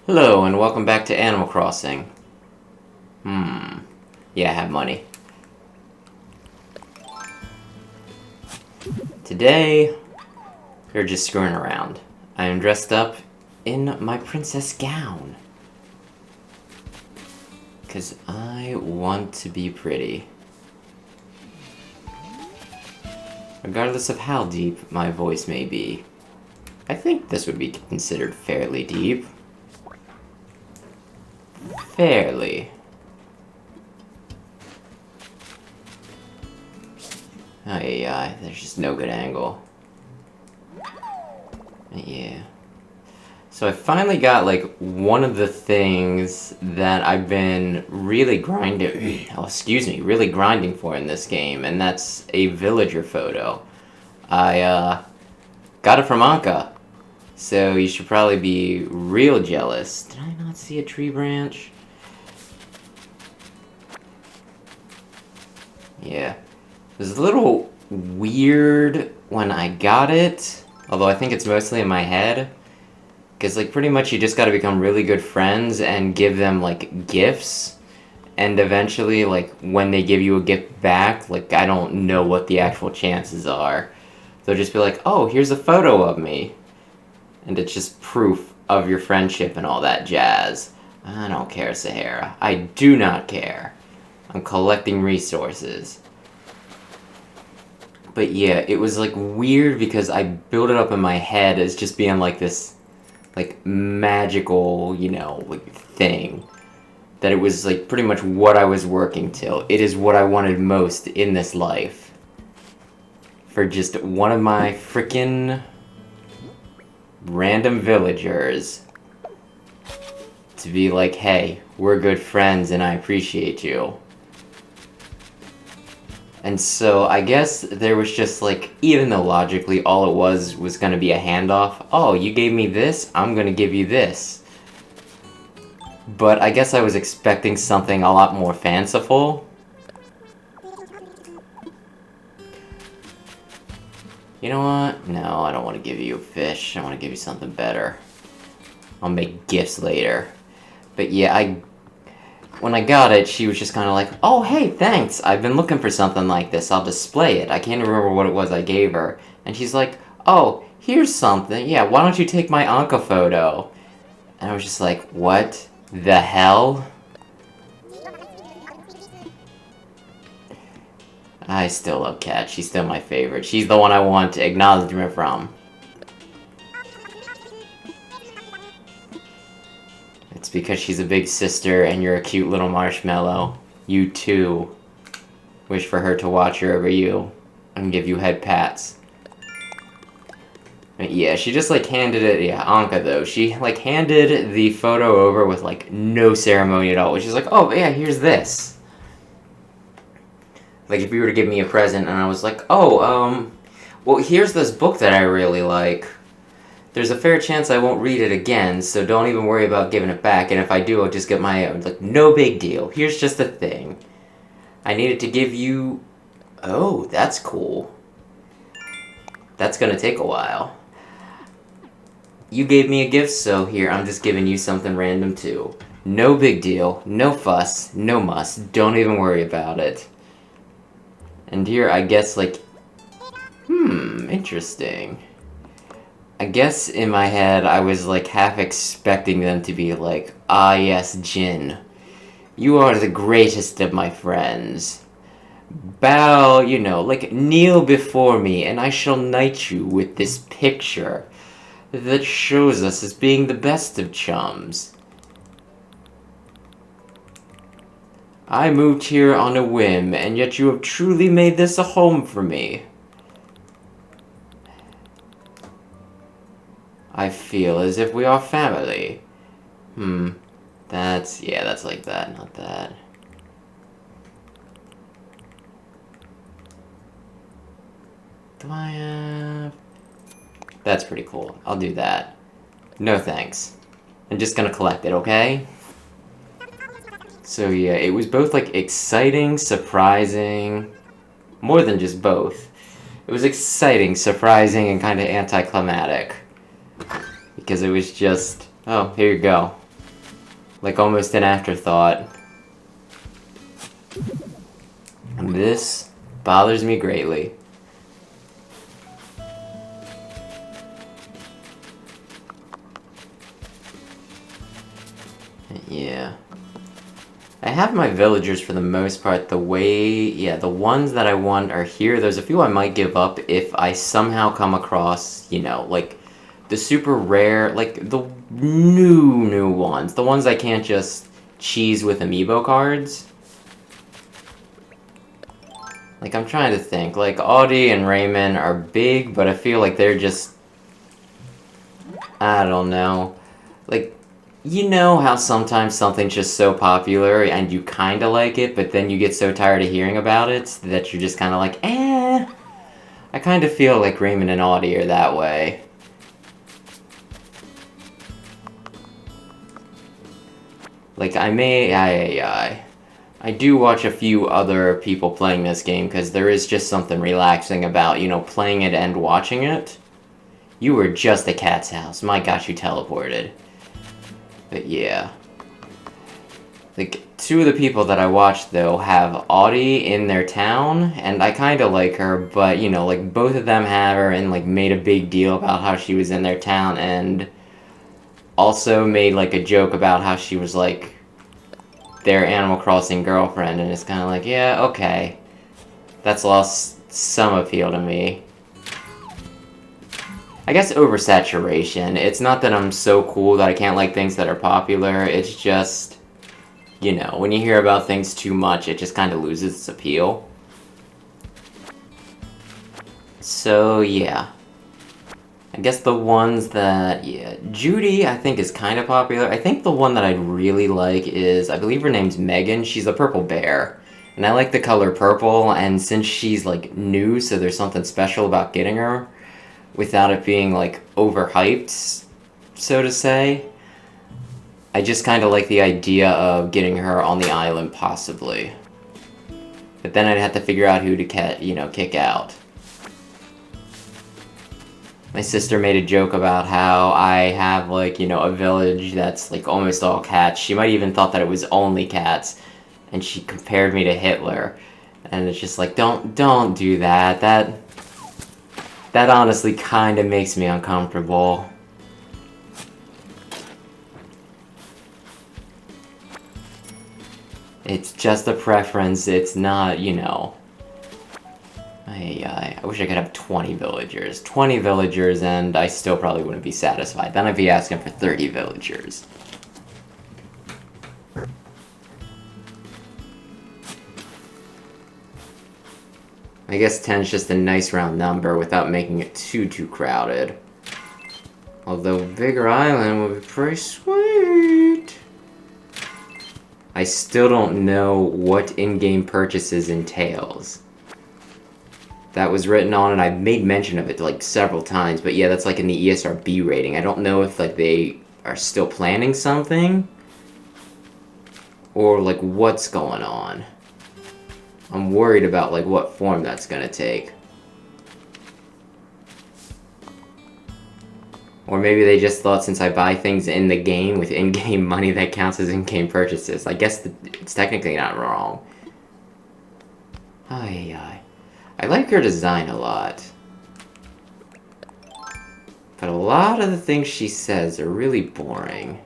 Hello, and welcome back to Animal Crossing. Yeah, I have money. Today, we're just screwing around. I am dressed up in my princess gown. Because I want to be pretty. Regardless of how deep my voice may be. I think this would be considered fairly deep. Fairly. Oh yeah, there's just no good angle. Yeah. So I finally got, like, one of the things that I've been really grinding for in this game, and that's a villager photo. I, got it from Anka, so you should probably be real jealous. Did I not see a tree branch? Yeah. It was a little weird when I got it, although I think it's mostly in my head. Because, like, pretty much you just gotta become really good friends and give them, like, gifts. And eventually, like, when they give you a gift back, like, I don't know what the actual chances are. They'll just be like, oh, here's a photo of me. And it's just proof of your friendship and all that jazz. I don't care, Sahara. I do not care. I'm collecting resources. But yeah, it was, like, weird because I built it up in my head as just being, like, this, like, magical, you know, like, thing. That it was, like, pretty much what I was working till. It is what I wanted most in this life. For just one of my frickin' random villagers to be like, hey, we're good friends and I appreciate you. And so I guess there was just, like, even though logically all it was gonna be a handoff. Oh, you gave me this, I'm gonna give you this. But I guess I was expecting something a lot more fanciful. You know what? No, I don't want to give you a fish. I want to give you something better. I'll make gifts later. But yeah, when I got it, she was just kind of like, oh, hey, thanks. I've been looking for something like this. I'll display it. I can't remember what it was I gave her. And she's like, oh, here's something. Yeah, why don't you take my Anka photo? And I was just like, what the hell? I still love Kat. She's still my favorite. She's the one I want acknowledgement from. It's because she's a big sister and you're a cute little marshmallow. You too wish for her to watch over you and give you head pats. But yeah, she just, like, handed it. Yeah, Anka, though. She, like, handed the photo over with, like, no ceremony at all. She's like, oh, yeah, here's this. Like, if you were to give me a present and I was like, oh, well, here's this book that I really like. There's a fair chance I won't read it again, so don't even worry about giving it back, and if I do, I'll just get my own. Like, no big deal. Here's just a thing. I needed to give you... Oh, that's cool. That's gonna take a while. You gave me a gift, so here, I'm just giving you something random, too. No big deal. No fuss. No muss. Don't even worry about it. And here, I guess, like... interesting. I guess in my head, I was, like, half expecting them to be like, ah yes, Jin. You are the greatest of my friends. Bow, you know, like, kneel before me, and I shall knight you with this picture that shows us as being the best of chums. I moved here on a whim, and yet you have truly made this a home for me. I feel as if we are family. That's like that, not that. Do I have... That's pretty cool. I'll do that. No thanks. I'm just gonna collect it, okay? So yeah, it was both, like, exciting, surprising... More than just both. It was exciting, surprising, and kind of anticlimactic. Because it was just, oh, here you go. Like almost an afterthought. And this bothers me greatly. Yeah. I have my villagers for the most part. The ones that I want are here. There's a few I might give up if I somehow come across, like the super rare, like the new ones. The ones I can't just cheese with amiibo cards. Like, I'm trying to think. Like, Audie and Raymond are big, but I feel like they're just... I don't know. Like, you know how sometimes something's just so popular and you kind of like it, but then you get so tired of hearing about it that you're just kind of like, eh. I kind of feel like Raymond and Audie are that way. Like, I do watch a few other people playing this game because there is just something relaxing about, playing it and watching it. You were just at Cat's house. My gosh, you teleported. But yeah. Like, two of the people that I watched, though, have Audie in their town, and I kind of like her, but, like, both of them have her and, like, made a big deal about how she was in their town, and also made, like, a joke about how she was, like, their Animal Crossing girlfriend, and it's kind of like, yeah, okay. That's lost some appeal to me. I guess oversaturation. It's not that I'm so cool that I can't like things that are popular, it's just, when you hear about things too much, it just kind of loses its appeal. So, yeah. I guess the ones that, Judy, I think, is kind of popular. I think the one that I'd really like is, I believe her name's Megan. She's a purple bear. And I like the color purple, and since she's, like, new, so there's something special about getting her, without it being, like, overhyped, so to say. I just kind of like the idea of getting her on the island, possibly. But then I'd have to figure out who to kick out. My sister made a joke about how I have, like, a village that's, like, almost all cats. She might even thought that it was only cats. And she compared me to Hitler. And it's just like, don't do that. That honestly kind of makes me uncomfortable. It's just a preference. It's not, I wish I could have 20 villagers. 20 villagers, and I still probably wouldn't be satisfied. Then I'd be asking for 30 villagers. I guess 10 is just a nice round number without making it too crowded. Although bigger island would be pretty sweet. I still don't know what in-game purchases entails. That was written on, and I made mention of it like several times, but yeah, that's like in the ESRB rating. I don't know if like they are still planning something or like what's going on. I'm worried about like what form that's gonna take. Or maybe they just thought since I buy things in the game with in-game money that counts as in-game purchases. I guess it's technically not wrong. I like her design a lot. But a lot of the things she says are really boring.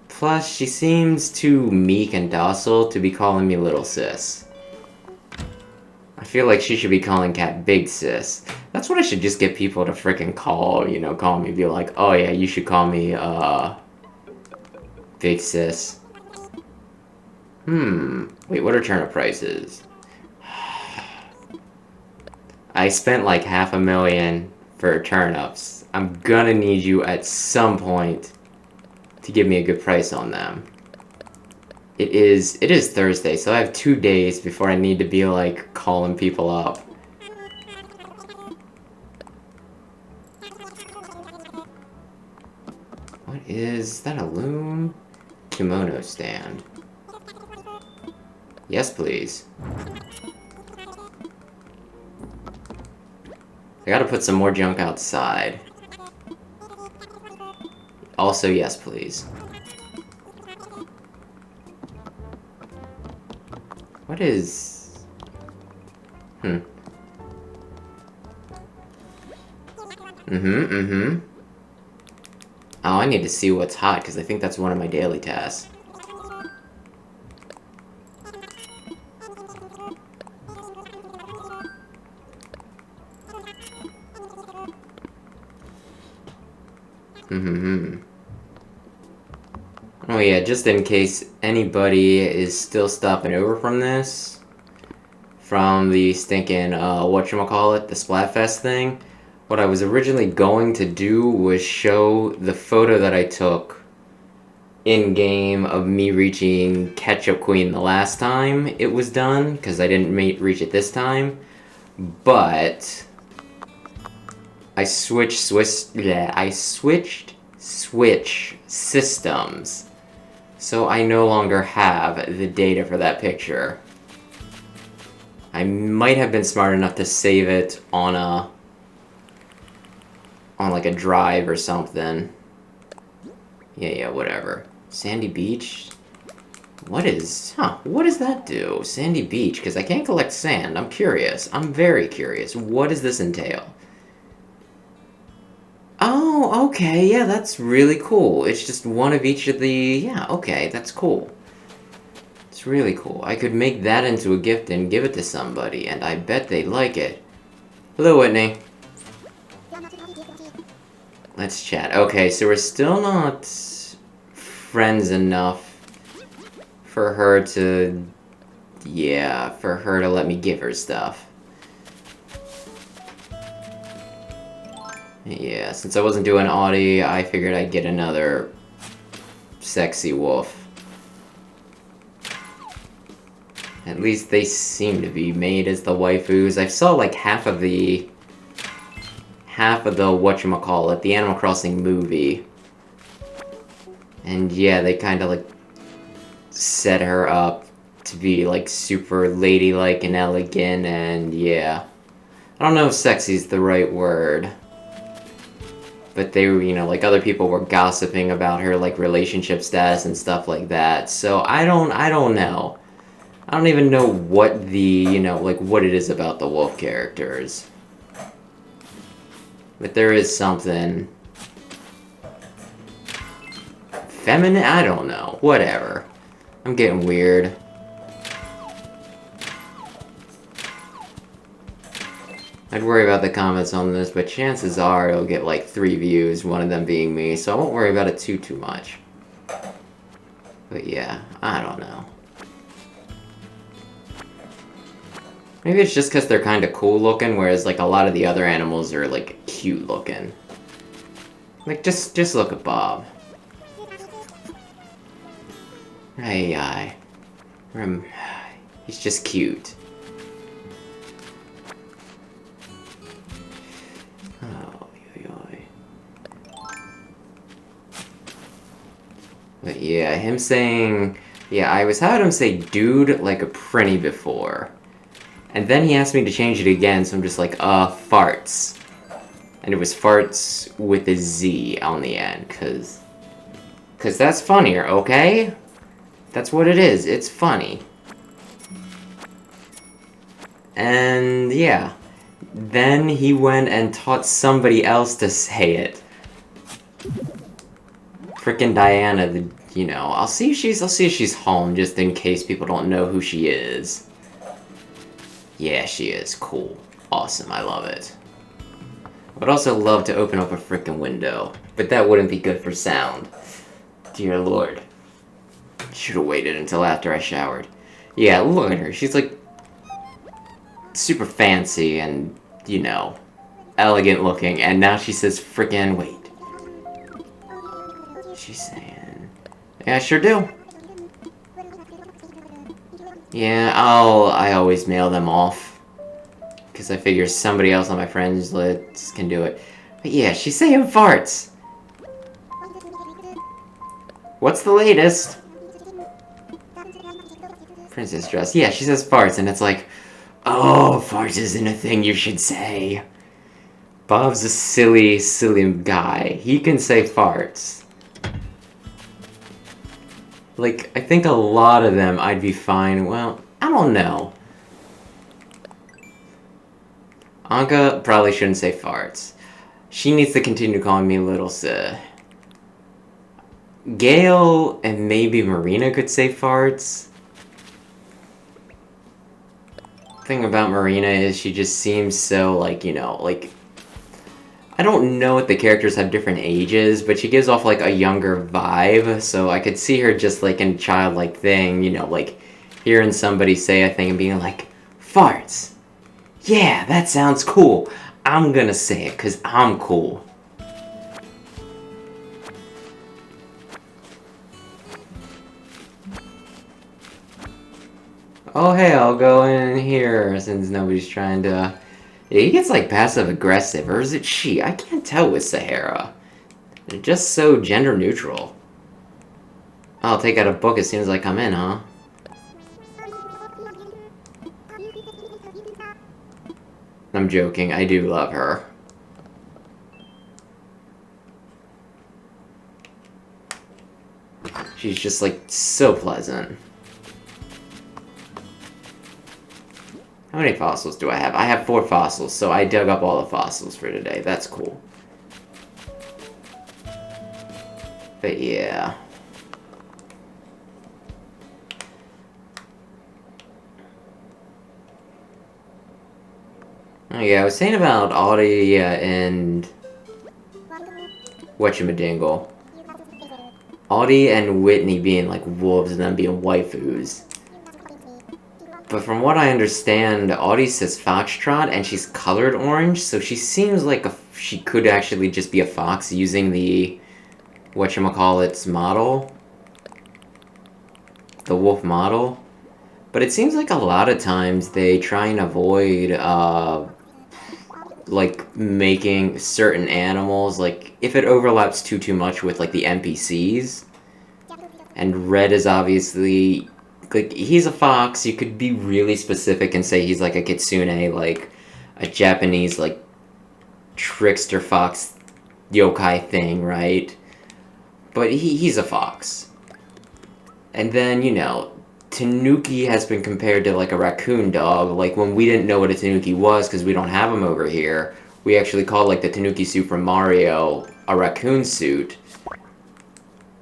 Plus, she seems too meek and docile to be calling me little sis. I feel like she should be calling Cat Big Sis. That's what I should just get people to frickin' call, call me, be like, oh yeah, you should call me, Big Sis. Wait, what are turnip prices? I spent like $500,000 for turnips. I'm gonna need you at some point to give me a good price on them. It is Thursday, so I have 2 days before I need to be like calling people up. What is that, a loom? Kimono stand. Yes, please. I gotta put some more junk outside. Also, yes, please. What is... Oh, I need to see what's hot, because I think that's one of my daily tasks. Oh yeah, just in case anybody is still stopping over from this, from the stinking, whatchamacallit, the Splatfest thing, what I was originally going to do was show the photo that I took in-game of me reaching Ketchup Queen the last time it was done, because I didn't reach it this time, but I switched switch systems. So I no longer have the data for that picture. I might have been smart enough to save it on like a drive or something. Yeah, whatever. Sandy Beach? What does that do? Sandy Beach, because I can't collect sand. I'm curious. I'm very curious. What does this entail? Oh, okay, yeah, that's really cool. It's just one of each of the... Yeah, okay, that's cool. It's really cool. I could make that into a gift and give it to somebody, and I bet they'd like it. Hello, Whitney. Let's chat. Okay, so we're still not friends enough for her to... Yeah, for her to let me give her stuff. Yeah, since I wasn't doing Audie, I figured I'd get another sexy wolf. At least they seem to be made as the waifus. I saw like half of the whatchamacallit, the Animal Crossing movie. And yeah, they kind of like set her up to be like super ladylike and elegant, and yeah. I don't know if sexy's the right word. But they were, like other people were gossiping about her, like relationship status and stuff like that. So I don't know. I don't even know what the, like what it is about the wolf characters. But there is something feminine? I don't know. Whatever. I'm getting weird. I'd worry about the comments on this, but chances are it'll get like 3 views, one of them being me, so I won't worry about it too much. But yeah, I don't know. Maybe it's just because they're kind of cool looking, whereas like a lot of the other animals are like cute looking. Like just look at Bob. Hey, he's just cute. But yeah, him saying... Yeah, I was having him say dude like a prinny before. And then he asked me to change it again, so I'm just like, farts. And it was farts with a Z on the end, cause that's funnier, okay? That's what it is, it's funny. And yeah. Then he went and taught somebody else to say it. Frickin' Diana, I'll see if she's home just in case people don't know who she is. Yeah, she is. Cool. Awesome. I love it. I would also love to open up a frickin' window, but that wouldn't be good for sound. Dear Lord. Should have waited until after I showered. Yeah, look at her. She's like super fancy and, elegant looking, and now she says frickin' wait. She's saying... Yeah, I sure do. Yeah, I always mail them off. Because I figure somebody else on my friends list can do it. But yeah, she's saying farts. What's the latest? Princess dress. Yeah, she says farts, and it's like, oh, farts isn't a thing you should say. Bob's a silly, silly guy. He can say farts. Like, I think a lot of them I'd be fine. Well, I don't know. Anka probably shouldn't say farts. She needs to continue calling me Little Sir. Gale and maybe Marina could say farts. Thing about Marina is she just seems so, like, you know, like... I don't know if the characters have different ages, but she gives off, like, a younger vibe, so I could see her just, like, in a childlike thing, you know, like, hearing somebody say a thing and being like, farts! Yeah, that sounds cool! I'm gonna say it, 'cause I'm cool. Oh, hey, I'll go in here, since nobody's trying to... Yeah, he gets, like, passive-aggressive, or is it she? I can't tell with Sahara. They're just so gender-neutral. I'll take out a book as soon as I come in, huh? I'm joking, I do love her. She's just, like, so pleasant. How many fossils do I have? I have 4 fossils, so I dug up all the fossils for today. That's cool. But yeah. Oh yeah, I was saying about Audie and... whatchamadingle. Audie and Whitney being like wolves and them being waifus. But from what I understand, Audie says foxtrot and she's colored orange, so she seems like she could actually just be a fox using the whatchamacallit's model. The wolf model. But it seems like a lot of times they try and avoid like making certain animals, like if it overlaps too much with like the NPCs. And Red is obviously, like, he's a fox. You could be really specific and say he's like a kitsune, like a Japanese, like, trickster fox yokai thing, right? But he's a fox. And then, you know, Tanuki has been compared to, like, a raccoon dog. Like, when we didn't know what a Tanuki was, because we don't have them over here, we actually called, like, the Tanuki suit from Mario a raccoon suit.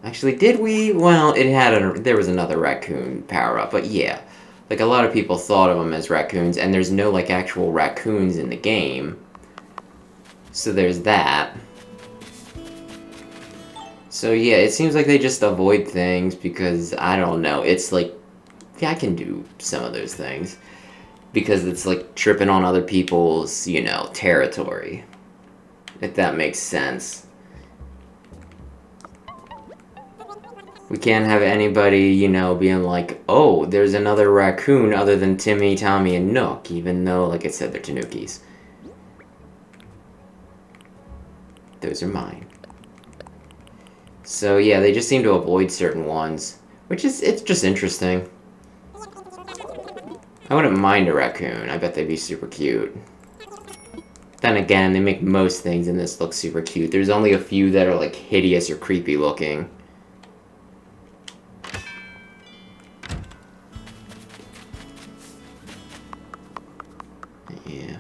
Actually, did we? Well, it had there was another raccoon power-up, but yeah. Like, a lot of people thought of them as raccoons, and there's no, like, actual raccoons in the game. So there's that. So yeah, it seems like they just avoid things because, I don't know, it's like, yeah, I can do some of those things. Because it's like tripping on other people's, you know, territory. If that makes sense. We can't have anybody, you know, being like, oh, there's another raccoon other than Timmy, Tommy, and Nook, even though, like I said, they're Tanukis. Those are mine. So yeah, they just seem to avoid certain ones, which is, it's just interesting. I wouldn't mind a raccoon. I bet they'd be super cute. Then again, they make most things in this look super cute. There's only a few that are like hideous or creepy looking. Yeah.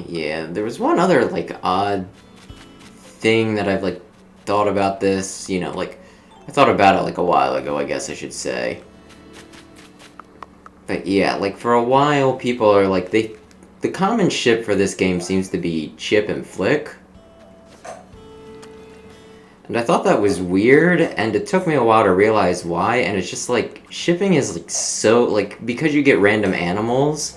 Yeah, there was one other, like, odd thing that I've, like, thought about this, you know, like, I thought about it, like, a while ago, I guess I should say. But yeah, like, for a while, people are, like, the common ship for this game seems to be Chip and Flick. And I thought that was weird, and it took me a while to realize why, and it's just, like, shipping is, like, so, like, because you get random animals,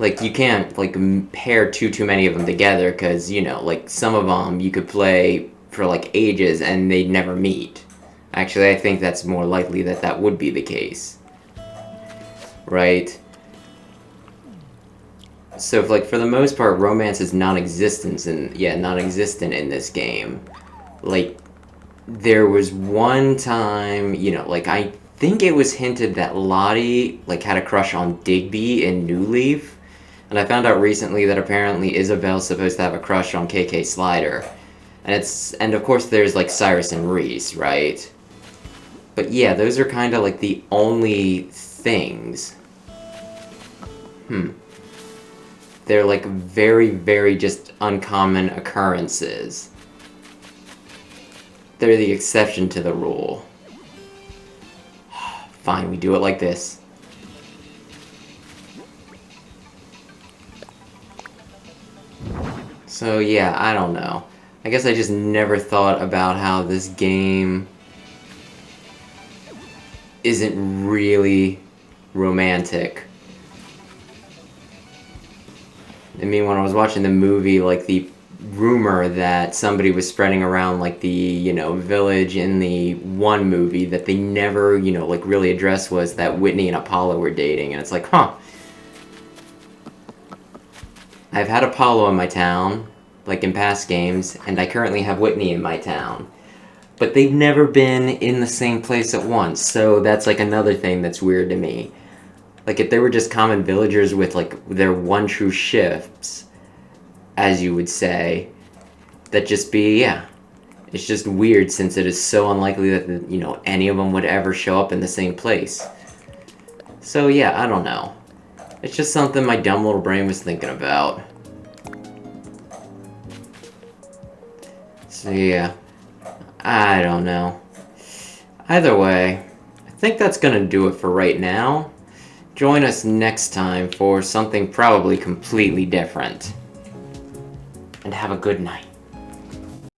like, you can't, like, pair too many of them together, because, you know, like, some of them you could play for, like, ages, and they'd never meet. Actually, I think that's more likely that that would be the case. Right? So, like, for the most part, romance is non-existent in this game. Like, there was one time, like, I think it was hinted that Lottie, like, had a crush on Digby in New Leaf. And I found out recently that apparently Isabel's supposed to have a crush on KK Slider. And of course there's, like, Cyrus and Reese, right? But yeah, those are kind of, like, the only things. They're, like, very, very just uncommon occurrences. They're the exception to the rule. Fine, we do it like this. So yeah, I don't know. I guess I just never thought about how this game isn't really romantic. I mean, when I was watching the movie, like, the rumor that somebody was spreading around, like, the, village in the one movie that they never, like, really addressed was that Whitney and Apollo were dating. And it's like, huh. I've had Apollo in my town, like, in past games, and I currently have Whitney in my town. But they've never been in the same place at once, so that's, like, another thing that's weird to me. Like, if they were just common villagers with, like, their one true shifts, as you would say, that'd just be, yeah. It's just weird since it is so unlikely that, any of them would ever show up in the same place. So, yeah, I don't know. It's just something my dumb little brain was thinking about. So, yeah. I don't know. Either way, I think that's gonna do it for right now. Join us next time for something probably completely different. And have a good night.